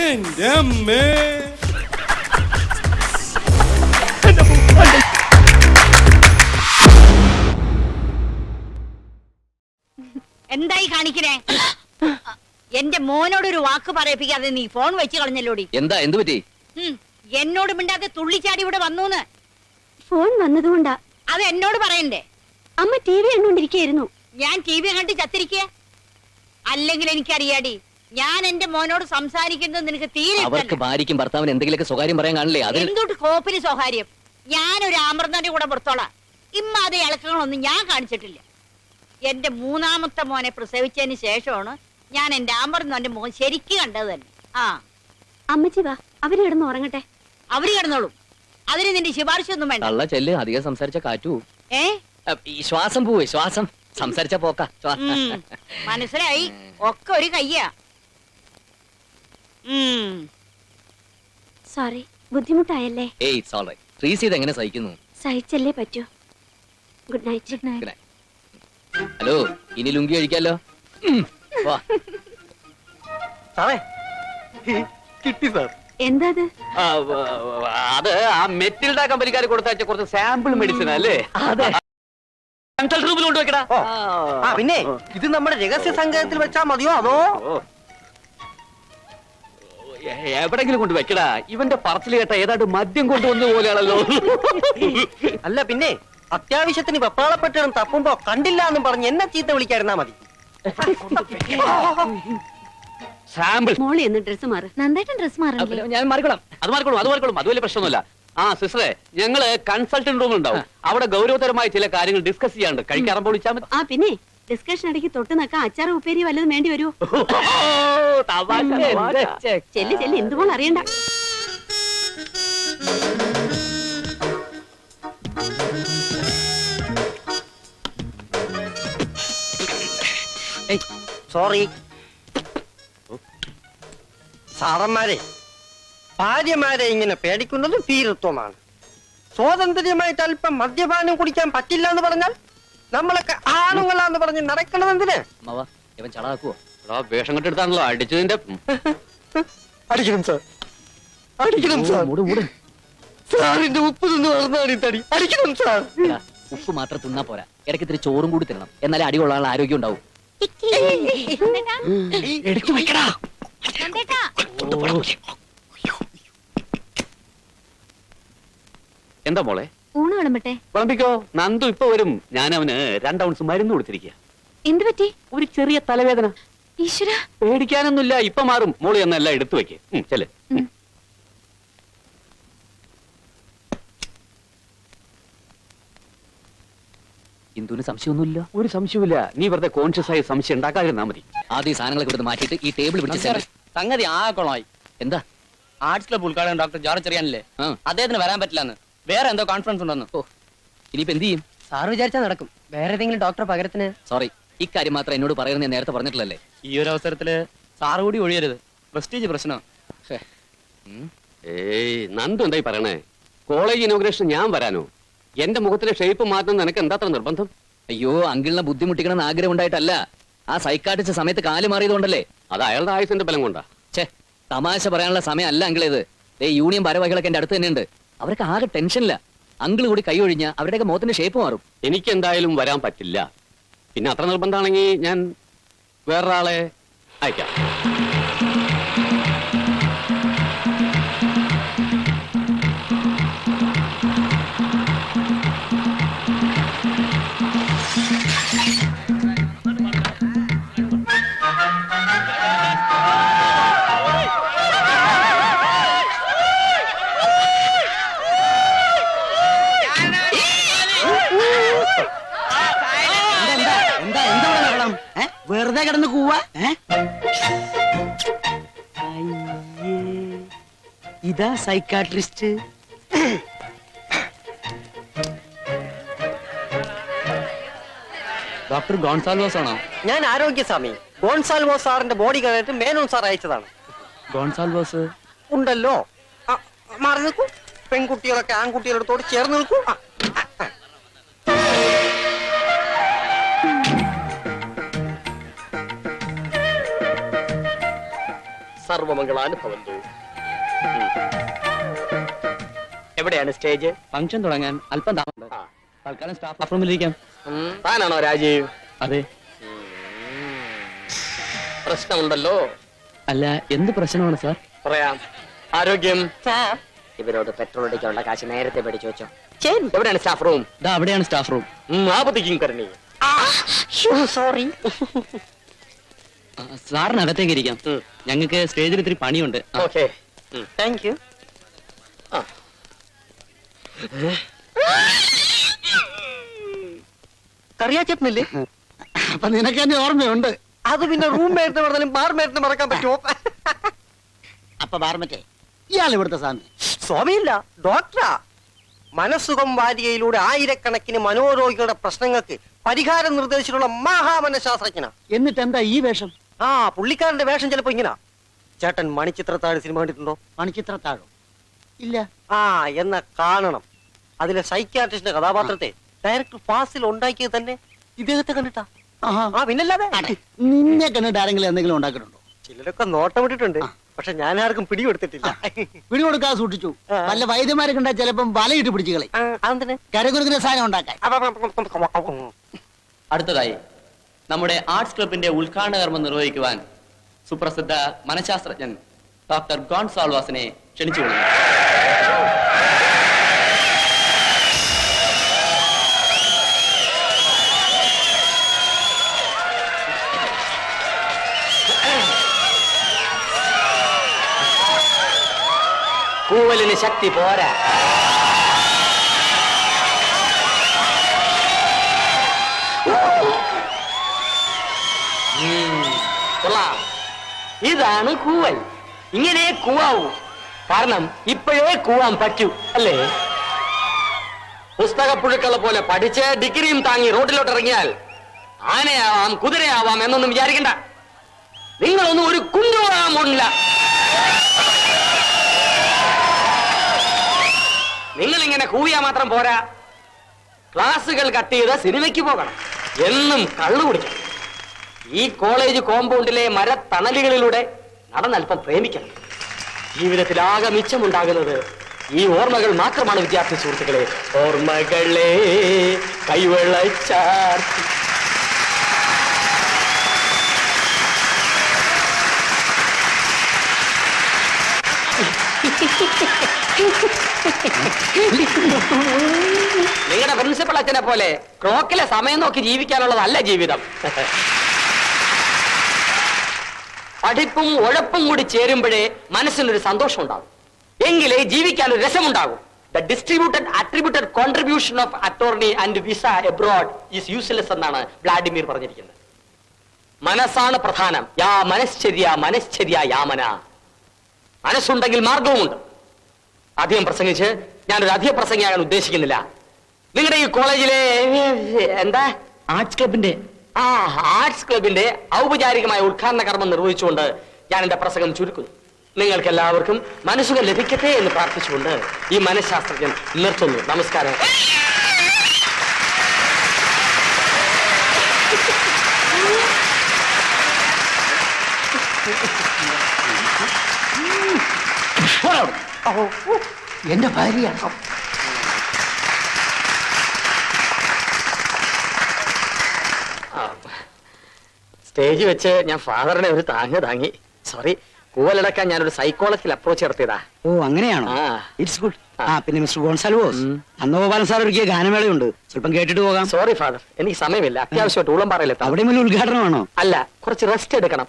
എന്റെ അമ്മേ. എന്തായി കാണിക്കണേ? എന്റെ മോനോടൊരു വാക്ക് പറയിപ്പിക്കാതെ നീ ഫോൺ വെച്ച് കളഞ്ഞല്ലോടി. എന്താ എന്ത് പറ്റി? എന്നോട് മിണ്ടാതെ തുള്ളിച്ചാടി ഇവിടെ വന്നൂന്ന്. ഫോൺ വന്നതുകൊണ്ടാ. അത് എന്നോട് പറയണ്ടേ? അമ്മ ടി വി കണ്ടോണ്ടിരിക്കായിരുന്നു. ഞാൻ ടി വി കണ്ട് ചത്തിരിക്കുക? അല്ലെങ്കിൽ എനിക്കറിയാടി, ഞാൻ എന്റെ മോനോട് സംസാരിക്കുന്നത് നിനക്ക് തീരെ അവർക്ക് ഭാര്യയ്ക്കും ഭർത്താവിന് എന്തെങ്കിലുമൊക്കെ സ്വകാര്യം പറയാൻ കാണില്ലേ? എന്തൊട്ട് കോപ്പിന് സ്വകാര്യം? ഞാനൊരു ആമൃതന്റെ കൂടെ പുറത്തോളാം. ഇമ്മാതെ ഇളക്കങ്ങളൊന്നും ഞാൻ കാണിച്ചിട്ടില്ല. എന്റെ മൂന്നാമത്തെ മോനെ പ്രസവിച്ചതിന് ശേഷമാണ് ഞാൻ എന്റെ ആമൃതന്റെ മോൻ ശരിക്കും കണ്ടത് തന്നെ. ആ അമ്മച്ചി വാ, അവര് കിടന്ന് ഉറങ്ങട്ടെ. അവര് കിടന്നോളും. അതിന് നിന്റെ ശുപാർശ ഒന്നും വേണ്ട. കള്ള ചെല്ല്, അധികം സംസാരിച്ച കാറ്റു. ഈ ശ്വാസം പോവേ, ശ്വാസം സംസാരിച്ച പോക്ക. മനസ്സിലായി, ഒക്കെ ഒരു കയ്യാ. സോറി, ബുദ്ധിമുട്ടായല്ലേ? ഏയ് ഇറ്റ്സ് ഓൾ റൈറ്റ്. ട്രീസ് ഇത് എങ്ങനെ സഹിക്കുന്നു? സഹിച്ചല്ലേ പറ്റൂ. Good night. Good night. Hello, ഇനി ലുങ്കി കഴിക്കാലോ? വാ. സാറേ കിട്ടി സാർ. എന്താ അത് ആ മെറ്റിൽഡ കമ്പനിക്കാർ കൊടുത്തയച്ച കുറച്ച് സാമ്പിൾ മെഡിസിൻ അല്ലേ? അതെ. കൺസൾട്ട് റൂമിൽ കൊണ്ടുവെക്കടാ. പിന്നെ ഇത് നമ്മുടെ രഹസ്യ സംഘത്തിൽ വെച്ചാ മതിയോ അതോ എവിടെങ്കിലും കൊണ്ട് വെക്കടാ? ഇവന്റെ പറച്ചിൽ കേട്ട ഏതാണ്ട് മദ്യം കൊണ്ടുവന്ന പോലെയാണല്ലോ. അല്ല പിന്നെ അത്യാവശ്യത്തിന് വെപ്രാളപ്പെട്ടിടും തപ്പുമ്പോ കണ്ടില്ല എന്നും പറഞ്ഞ് എന്നെ ചീത്ത വിളിക്കാതിരുന്നാ മതി. സാമ്പിൾ മോളി എന്ന് ഡ്രസ് മാറ്. നന്നായിട്ട് ഡ്രസ് മാറല്ലേ? ഞാൻ മാറിക്കോളാം. അത് മാറിക്കോളും. അത് വലിയ പ്രശ്നമൊന്നുമില്ല. ആ സിസ്റ്ററെ, ഞങ്ങള് കൺസൾട്ടന്റ് റൂമിൽ ഉണ്ടാവും. അവിടെ ഗൗരവതരമായ ചില കാര്യങ്ങൾ ഡിസ്കസ് ചെയ്യാണ്ട്. കഴിക്കാറുമ്പോൾ വിളിച്ചാൽ മതി. ആ പിന്നെ ഡിസ്കഷൻ ഇടയ്ക്ക് തൊട്ട് നക്കാൻ അച്ചാറ് ഉപ്പേരി വല്ലതും വേണ്ടി വരുമോ? ചെല്ലി ചെല്ലി എന്തുപോലെ അറിയണ്ട. സോറി സാറന്മാരെ, ഭാര്യമാരെ ഇങ്ങനെ പേടിക്കുന്നത് ഭീരുത്വമാണ്. സ്വാതന്ത്ര്യമായിട്ട് അല്പം മദ്യപാനം കുടിക്കാൻ പറ്റില്ല എന്ന് പറഞ്ഞാൽ നമ്മളൊക്കെ ആണുങ്ങളാന്ന് പറഞ്ഞ് നടക്കണം. എന്തിന് ഇവൻ ചളാക്കുവോ? വേഷം കെട്ടെടുത്താണല്ലോ അടിച്ചതിന്റെ. അടിക്കണം സാർ, അടിക്കണം സാർ. സാറിന്റെ ഉപ്പ് തിന്ന് വളർന്നാണ് ഈ തടി. അടിക്കണം സാർ. ഉപ്പ് മാത്രം തിന്നാ പോരാ, ഇടയ്ക്ക് ഇത്തിരി ചോറും കൂടി തിന്നണം. എന്നാലേ അടി കൊള്ളാനുള്ള ആരോഗ്യം ഉണ്ടാവും. എടുത്തു വെക്കടാ. എന്താ മോളെ? ഊണ് വിളമ്പട്ടെ? വിളമ്പിക്കോ. നന്ദു ഇപ്പൊ വരും. ഞാൻ അവന് 2 ഔൺസ് മരുന്ന് കൊടുത്തിരിക്കുക. എന്ത് പറ്റി? ഒരു ചെറിയ തലവേദന. ഈശ്വര, പേടിക്കാനൊന്നുമില്ല, ഇപ്പൊ മാറും. മോള് എന്നെല്ലാം എടുത്തു വെക്ക്. ചെല്. ഇന്ദുവിന് സംശയമൊന്നുമില്ല? ഒരു സംശയമില്ല. നീ വെറുതെ കോൺഷ്യസ് ആയി സംശയം ഉണ്ടാക്കാതിരുന്നാ മതി. ആദ്യം സാധനങ്ങളൊക്കെ ഇവിടുന്ന് മാറ്റിയിട്ട് ഈ ടേബിൾ പിടിച്ച് സംഗതി ആകോളമായി. എന്താ? ആർട്സ് ക്ലബ് ഉദ്ഘാടനം ഡോക്ടർ ജോർജ് അറിയാനില്ലേ? അദ്ദേഹത്തിന് വരാൻ പറ്റില്ലെന്ന്. വേറെ എന്തോ കോൺഫറൻസ് ഉണ്ടെന്ന്. ഇനിയിപ്പോ എന്ത് ചെയ്യും? സാറ് വിചാരിച്ചാൽ നടക്കും. വേറെ ഏതെങ്കിലും ഡോക്ടർ പകരത്തിന്. സോറി, ഇക്കാര്യം മാത്രം എന്നോട് പറയുന്നത് ഞാൻ നേരത്തെ പറഞ്ഞിട്ടില്ലല്ലേ? ഈ ഒരു അവസരത്തില് സാറ് കൂടി ഒഴിയരുത്. പ്രസ്റ്റീജ് പ്രശ്നം. ഏയ് നന്ദു എന്തായി പറയണേ? കോളേജ് ഇനോഗ്രേഷൻ ഞാൻ വരാനോ? എന്റെ മുഖത്തിലെ ഷേപ്പ് മാറ്റുന്ന നിനക്ക് എന്താത്ര നിർബന്ധം? അയ്യോ, അങ്കിളിനെ ബുദ്ധിമുട്ടിക്കണമെന്ന് ആഗ്രഹം ഉണ്ടായിട്ടല്ല. ആ സൈക്കാട്രിസ്റ്റ് സമയത്ത് കാല് മാറിയതുകൊണ്ടല്ലേ? അത് അയാളുടെ ആയുസിന്റെ ബലം കൊണ്ടാ. ഛേ, തമാശ പറയാനുള്ള സമയം അല്ല അങ്കിളേത്. യൂണിയൻ ഭാരവാഹികളൊക്കെ എന്റെ അടുത്ത് തന്നെയുണ്ട്. അവരൊക്കെ ആകെ ടെൻഷനില്ല. അങ്കിൾ കൂടി കൈ ഒഴിഞ്ഞ അവരുടെയൊക്കെ മുഖത്തിന്റെ ഷേപ്പ് മാറും. എനിക്ക് എന്തായാലും വരാൻ പറ്റില്ല. പിന്നെ അത്ര നിർബന്ധമാണെങ്കിൽ ഞാൻ വേറൊരാളെ അയക്കാം. വെറുതെ കിടന്ന് കൂവാ. ഇതാ സൈക്കാട്രിസ്റ്റ്. ഡോക്ടർ ഗോൺസാൽവോസ് ആണോ? ഞാൻ ആരോഗ്യസ്വാമി. ഗോൺസാൽവോസ് സാറിന്റെ ബോഡി കണ്ടിട്ട് മേനോൻ സാർ അയച്ചതാണ്. ഗോൺസാൽവോസ് ഉണ്ടല്ലോ. മാറി നിൽക്കൂ. പെൺകുട്ടികളൊക്കെ ആൺകുട്ടികളോട് ചേർന്ന് നിൽക്കൂ. സാർ സർവമംഗളാന് ഭവന്തു. എവിടെയാണ് സ്റ്റേജ്? ഫംഗ്ഷൻ തുടങ്ങാൻ അല്പം താമസം. തൽക്കാലം സ്റ്റാഫ് റൂമിലിരിക്കാം. താനാണോ രാജീവ്? അതെ. പ്രശ്നമുണ്ടല്ലോ. അല്ല, എന്ത് പ്രശ്നമാണ് സാർ? പറയാം. ആരോഗ്യം. ഇവരോട് പെട്രോൾ അടിക്കാനുള്ള കാശ് നേരത്തെ പഠിച്ചു വെച്ചോ. എവിടെയാണ് സ്റ്റാഫ് റൂം? ഇതാ അവിടെയാണ് സ്റ്റാഫ് റൂം. ആപത്തിക്കും കരണി. സോറി. സാറിനകത്തേക്ക് ഇരിക്കാം. ഞങ്ങൾക്ക് സ്റ്റേജിൽ ഇത്തിരി പണിയുണ്ട്. Okay, thank you. കറിയാച്ചേട്ടനില്ലേ? അപ്പൊ നിനക്ക് എന്നെ ഓർമ്മയുണ്ട്. അത് പിന്നെ റൂം മേറ്റ് പറഞ്ഞാലും ബാർ മേറ്റിന് മറക്കാൻ പറ്റുമോ? അപ്പൊ ബാർമറ്റേ ഇയാൾ ഇവിടുത്തെ സ്വാമി? സ്വാമിയില്ല, ഡോക്ടറാ. മനസ്സുഖം വാരികയിലൂടെ ആയിരക്കണക്കിന് മനോരോഗികളുടെ പ്രശ്നങ്ങൾക്ക് പരിഹാരം നിർദ്ദേശിച്ചിട്ടുള്ള മഹാമനഃശാസ്ത്രജ്ഞനാ. എന്നിട്ട് എന്താ ഈ വേഷം? ആ പുള്ളിക്കാരന്റെ വേഷം ചിലപ്പോ ഇങ്ങനെ. ചേട്ടൻ മണിച്ചിത്രത്താഴ് സിനിമ കണ്ടിട്ടുണ്ടോ? മണിച്ചിത്രത്താഴോ? ഇല്ല. ആ എന്നാ കാണണം. അതിലെ സൈക്യാട്രിസ്റ്റിന്റെ കഥാപാത്രത്തെ ഡയറക്ടർ ഫാസിൽ ഉണ്ടാക്കിയത് തന്നെ ഇദ്ദേഹത്തെ കണ്ടിട്ടാ. ആ പിന്നല്ലാതെ. നിന്നെ കണ്ടിട്ട് ആരെങ്കിലും എന്തെങ്കിലും ഉണ്ടാക്കിയിട്ടുണ്ടോ? ചിലരൊക്കെ നോട്ടം വിട്ടിട്ടുണ്ട്, പക്ഷെ ഞാൻ ആർക്കും പിടികൊടുത്തിട്ടില്ല. പിടികൊടുക്കാതെ സൂക്ഷിച്ചു. വല്ല വൈദ്യന്മാരെ കണ്ടാ ചിലപ്പം വലയിട്ട് പിടിച്ചു കളി. അതെന്തിന്? കരകുരുക്കുന്ന സാധനം ഉണ്ടാക്കാൻ. അടുത്തതായി നമ്മുടെ ആർട്സ് ക്ലബിന്റെ ഉദ്ഘാടന കർമ്മം നിർവഹിക്കുവാൻ സുപ്രസിദ്ധ മനഃശാസ്ത്രജ്ഞൻ ഡോക്ടർ ഗോൺസാൾവാസിനെ ക്ഷണിച്ചുകൊള്ളുന്നു. കൂവലിന് ശക്തി പോരാ. കൊള്ളാം. ഇതാണ് കൂവൽ. ഇങ്ങനെ കൂവാവൂ. കാരണം ഇപ്പോഴേ കൂവാൻ പറ്റൂ, അല്ലേ? പുസ്തകപ്പുഴുക്കളെ പോലെ പഠിച്ച് ഡിഗ്രിയും താങ്ങി റോഡിലോട്ട് ഇറങ്ങിയാൽ ആനയാവാം, കുതിരയാവാം എന്നൊന്നും വിചാരിക്കണ്ട. നിങ്ങളൊന്നും ഒരു കുണ്ടുപോകാൻ പോണില്ല. നിങ്ങളിങ്ങനെ കൂവിയാ മാത്രം പോരാ. ക്ലാസുകൾ കട്ട് ചെയ്ത് സിനിമയ്ക്ക് പോകണം. എന്നും കള്ളു കുടിക്കണം. ഈ കോളേജ് കോമ്പൗണ്ടിലെ മരത്തണലുകളിലൂടെ നടന്നൽപ്പം പ്രേമിക്കണം. ജീവിതത്തിലാകെ മിച്ചമുണ്ടാകുന്നത് ഈ ഓർമ്മകൾ മാത്രമാണ് വിദ്യാർത്ഥി സുഹൃത്തുക്കളെ. ഓർമ്മകളെ കൈവെള്ളച്ചാർ. നിങ്ങളുടെ പ്രിൻസിപ്പൽ അച്ഛനെ പോലെ ക്ലോക്കിലെ സമയം നോക്കി ജീവിക്കാനുള്ളതല്ല ജീവിതം. പഠിപ്പും ഉഴപ്പും കൂടി ചേരുമ്പോഴേ മനസ്സിനൊരു സന്തോഷം ഉണ്ടാകും. എങ്കിലേ ജീവിക്കാൻ ഒരു രസമുണ്ടാകും. The distributed attributed contribution of attorney and visa abroad is useless എന്നാണ് വ്ളാഡിമിർ പറഞ്ഞിരിക്കുന്നത്. മനസ്സാണ് പ്രധാനം. യാ മനശ്ചര്യ മനശ്ചര്യ യാമന. മനസ്സുണ്ടെങ്കിൽ മാർഗവുമുണ്ട്. അധികം പ്രസംഗിച്ച് ഞാനൊരു അധിക പ്രസംഗിയാകാൻ ഉദ്ദേശിക്കുന്നില്ല. നിങ്ങളുടെ ഈ കോളേജിലെ എന്താ ആർട്സ് ക്ലബിന്റെ ആർട്സ് ക്ലബിന്റെ ഔപചാരികമായ ഉദ്ഘാടന കർമ്മം നിർവഹിച്ചുകൊണ്ട് ഞാൻ എന്റെ പ്രസംഗം ചുരുക്കുന്നു. നിങ്ങൾക്ക് എല്ലാവർക്കും മനസ്സുകൾ ലഭിക്കട്ടെ എന്ന് പ്രാർത്ഥിച്ചുകൊണ്ട് ഈ മനഃശാസ്ത്രജ്ഞൻ നിർത്തുന്നു. നമസ്കാരം. എന്റെ ഭാര്യ സ്റ്റേജ് വെച്ച് ഞാൻ ഫാദറിനെ ഒരു താങ്ങി. സോറി, കൂവലടക്കാൻ ഞാനൊരു സൈക്കോളജിക്കൽ അപ്രോച്ച് നടത്തിയതാ. ഓ അങ്ങനെയാണോ? It's good. പിന്നെ മിസ്റ്റർ ഗോൺസാൽവോസ്, നന്ദഗോപാലൻ സാർ ഒരുക്കിയ ഗാനമേളയുണ്ട്, സ്വല്പം കേട്ടിട്ട് പോകാം. സോറി ഫാദർ, എനിക്ക് സമയമില്ല. അത്യാവശ്യമായിട്ട് ഊളംപാറയിലെത്താം. അവിടെ വലിയ ഉദ്ഘാടനമാണോ? അല്ല, കുറച്ച് റെസ്റ്റ് എടുക്കണം.